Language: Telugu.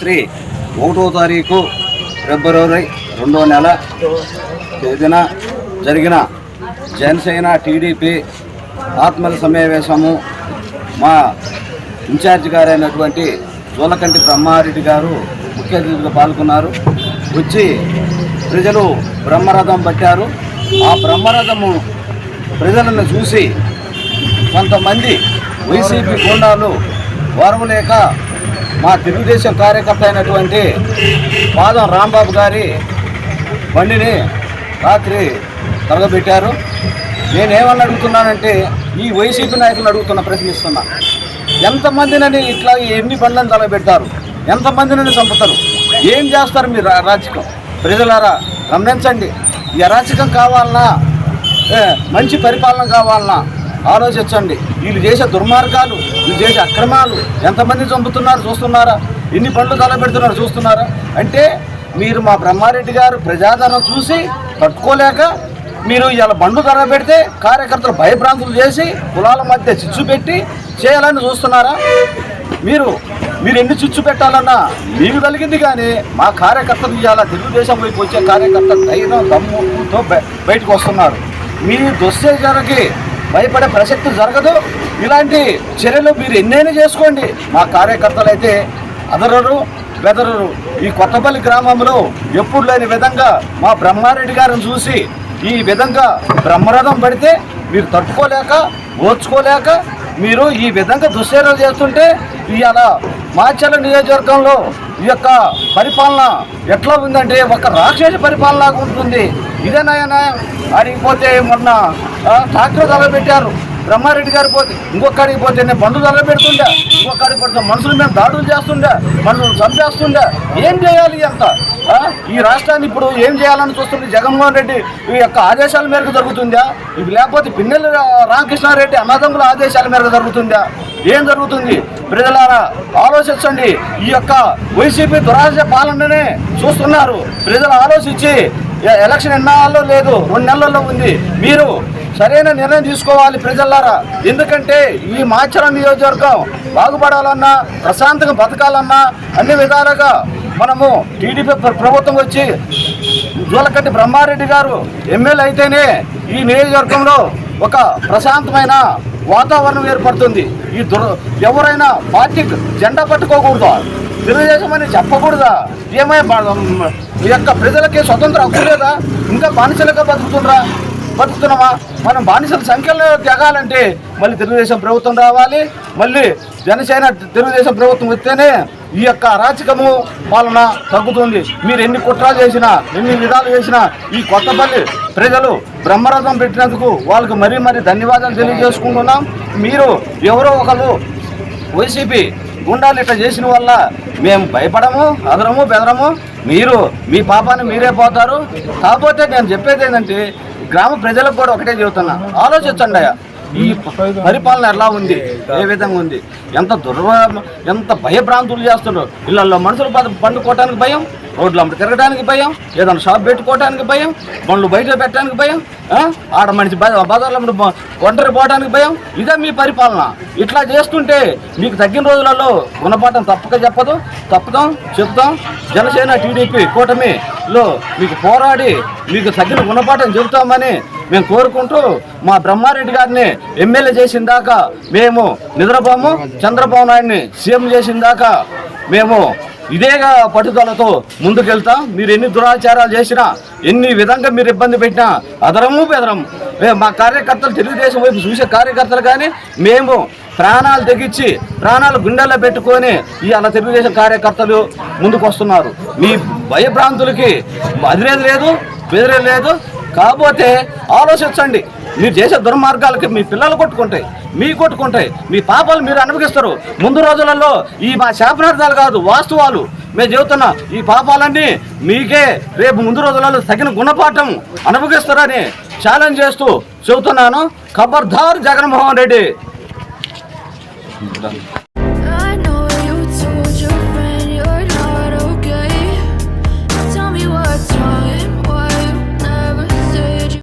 రాత్రి 1వ తారీఖు ఫిబ్రవరి 2వ నెల తేదీన జరిగిన జనసేన టీడీపీ ఆత్మల సమావేశము మా ఇన్ఛార్జి గారైనటువంటి జూలకంటి బ్రహ్మారెడ్డి గారు ముఖ్య అతిథిగా పాల్గొన్నారు. వచ్చి ప్రజలు బ్రహ్మరథం పట్టారు. ఆ బ్రహ్మరథము ప్రజలను చూసి కొంతమంది వైసీపీ గూండాలు వారములేక మా తెలుగుదేశం కార్యకర్త అయినటువంటి పాదం రాంబాబు గారి బండిని రాత్రి తరగబెట్టారు. నేనేమని అడుగుతున్నానంటే ఈ వైసీపీ నాయకులు ప్రశ్నిస్తున్నా, ఎంతమందినని ఇట్లా ఎన్ని బండ్లను తలబెడతారు, ఎంతమందినని చంపుతారు, ఏం చేస్తారు మీరు అరాచకం? ప్రజలారా గమనించండి. ఈ అరాచకం కావాలన్నా మంచి పరిపాలన కావాలన్నా ఆలోచించండి. వీళ్ళు చేసే దుర్మార్గాలు, వీళ్ళు చేసే అక్రమాలు ఎంతమంది చంపుతున్నారు చూస్తున్నారా? ఎన్ని బండ్లు తలబెడుతున్నారు చూస్తున్నారా? అంటే మీరు మా బ్రహ్మారెడ్డి గారు ప్రజాదరణ చూసి తట్టుకోలేక మీరు ఇలా బండ్లు తలబెడితే కార్యకర్తలు భయభ్రాంతులు చేసి కులాల మధ్య చిచ్చు పెట్టి చేయాలని చూస్తున్నారా? మీరు ఎన్ని చిచ్చు పెట్టాలన్నా మీకు కలిగింది. కానీ మా కార్యకర్తలు ఇవాళ తెలుగుదేశం వైపు వచ్చే కార్యకర్తలు ధైర్యం దమ్ముతో బయటకు వస్తున్నారు. మీ దుశ్చర్యలకి భయపడే ప్రసక్తి జరగదు. ఇలాంటి చర్యలు మీరు ఎన్నైనా చేసుకోండి. మా కార్యకర్తలు అయితే అదరరు బెదరరు. ఈ కొత్తపల్లి గ్రామంలో ఎప్పుడు లేని విధంగా మా బ్రహ్మారెడ్డి గారిని చూసి ఈ విధంగా బ్రహ్మరథం పడితే మీరు తట్టుకోలేక ఓర్చుకోలేక మీరు ఈ విధంగా దుశ్చర్యలు చేస్తుంటే ఇవాళ మాచర్ల నియోజకవర్గంలో ఈ యొక్క పరిపాలన ఎట్లా ఉందంటే ఒక రాక్షస పరిపాలనలాగా ఉంటుంది. ఇదేనాయన అడిగిపోతే మొన్న ట్రాక్టర్ తలబెట్టారు. బ్రహ్మారెడ్డి గారు పోతే ఇంకొకడికి పోతే నేను బండ్లు తలబెడుతుండే, ఇంకొకడికి పోతే మనుషులు మేము దాడులు చేస్తుండే, మనుషులు చంపేస్తుండే. ఏం చేయాలి అంత? ఈ రాష్ట్రాన్ని ఇప్పుడు ఏం చేయాలని చూస్తుంది జగన్మోహన్ రెడ్డి ఈ యొక్క ఆదేశాల మేరకు జరుగుతుందా? ఇవి లేకపోతే పిన్నెల్లి రామకృష్ణారెడ్డి అన్నదమ్ముల ఆదేశాల మేరకు జరుగుతుందా? ఏం జరుగుతుంది? ప్రజలారా ఆలోచించండి. ఈ యొక్క వైసీపీ దురాశ పాలననే చూస్తున్నారు. ప్రజలు ఆలోచించి ఎలక్షన్ ఎన్నాళ్ళలో లేదు, 2 నెలల్లో ఉంది. మీరు సరైన నిర్ణయం తీసుకోవాలి ప్రజలారా. ఎందుకంటే ఈ మాచర్ల నియోజకవర్గం బాగుపడాలన్నా, ప్రశాంతంగా బతకాలన్నా అన్ని విధాలుగా మనము టీడీపీ ప్రభుత్వం వచ్చి జూలకంటి బ్రహ్మారెడ్డి గారు ఎమ్మెల్యే అయితేనే ఈ నియోజకవర్గంలో ఒక ప్రశాంతమైన వాతావరణం ఏర్పడుతుంది. ఎవరైనా పార్టీకి జెండా పట్టుకోకూడదా? తెలుగుదేశం అని చెప్పకూడదా? ఏమైనా ఈ యొక్క ప్రజలకి స్వతంత్ర హక్కు లేదా? ఇంకా బానిసలుగా బతుకుతున్నామా? మనం బానిసల సంఖ్యలో తెగాలంటే మళ్ళీ తెలుగుదేశం ప్రభుత్వం రావాలి. మళ్ళీ జనసేన తెలుగుదేశం ప్రభుత్వం వస్తేనే ఈ యొక్క అరాచకము పాలన తగ్గుతుంది. మీరు ఎన్ని కుట్రాలు చేసినా, ఎన్ని విధాలు చేసినా ఈ కొత్తపల్లి ప్రజలు బ్రహ్మరథం పెట్టినందుకు వాళ్ళకు మరీ ధన్యవాదాలు తెలియజేసుకుంటున్నాం. మీరు ఎవరో ఒకరు వైసీపీ గుండాలు ఇట్లా చేసిన వల్ల మేము భయపడము, అదరము బెదరము. మీరు మీ పాపాన్ని మీరే పోతారు. కాకపోతే నేను చెప్పేది ఏంటంటే గ్రామ ప్రజలకు కూడా ఒకటే చెబుతున్నా, ఆలోచించండి. ఈ పరిపాలన ఎలా ఉంది, ఏ విధంగా ఉంది, ఎంత భయభ్రాంతులు చేస్తున్నారు. ఇళ్ళల్లో మనుషులు పండుకోవటానికి భయం, రోడ్ల తిరగడానికి భయం, ఏదైనా షాప్ పెట్టుకోవడానికి భయం, బండ్లు బయట పెట్టడానికి భయం, ఆడ మనిషి బజార్లో ఒంటరి పోవడానికి భయం. ఇదే మీ పరిపాలన. ఇట్లా చేస్తుంటే మీకు తగ్గిన రోజులలో గుణపాఠం తప్పుతాం చెప్తాం. జనసేన టీడీపీ కూటమిలో మీకు పోరాడి మీకు తగ్గిన గుణపాఠం చెబుతామని మేము కోరుకుంటూ మా బ్రహ్మారెడ్డి గారిని ఎమ్మెల్యే చేసిన దాకా మేము నిద్రపోము. చంద్రబాబు నాయుడిని సీఎం చేసిన దాకా మేము ఇదేగా పట్టుదలతో ముందుకెళ్తాం. మీరు ఎన్ని దురాచారాలు చేసినా, ఎన్ని విధంగా మీరు ఇబ్బంది పెట్టినా అదరము బెదరము. మా కార్యకర్తలు తెలుగుదేశం వైపు చూసే కార్యకర్తలు కానీ మేము ప్రాణాలు తెగించి ప్రాణాలు గుండెల్లో పెట్టుకొని ఇవాళ తెలుగుదేశం కార్యకర్తలు ముందుకు వస్తున్నారు. మీ భయభ్రాంతులకి అదిరేది లేదు, బెదిరేది లేదు. కాకపోతే ఆలోచించండి. మీరు చేసే దుర్మార్గాలకి మీ పిల్లలు కొట్టుకుంటాయి, మీ పాపాలు మీరు అనుభవిస్తారు. ముందు రోజులలో ఈ మా శాపనార్థాలు కాదు, వాస్తవాలు మేము చెబుతున్నా. ఈ పాపాలన్నీ మీకే రేపు ముందు రోజులలో తగిన గుణపాఠం అనుభవిస్తారని ఛాలెంజ్ చేస్తూ చెబుతున్నాను. ఖబర్దార్ జగన్మోహన్ రెడ్డి.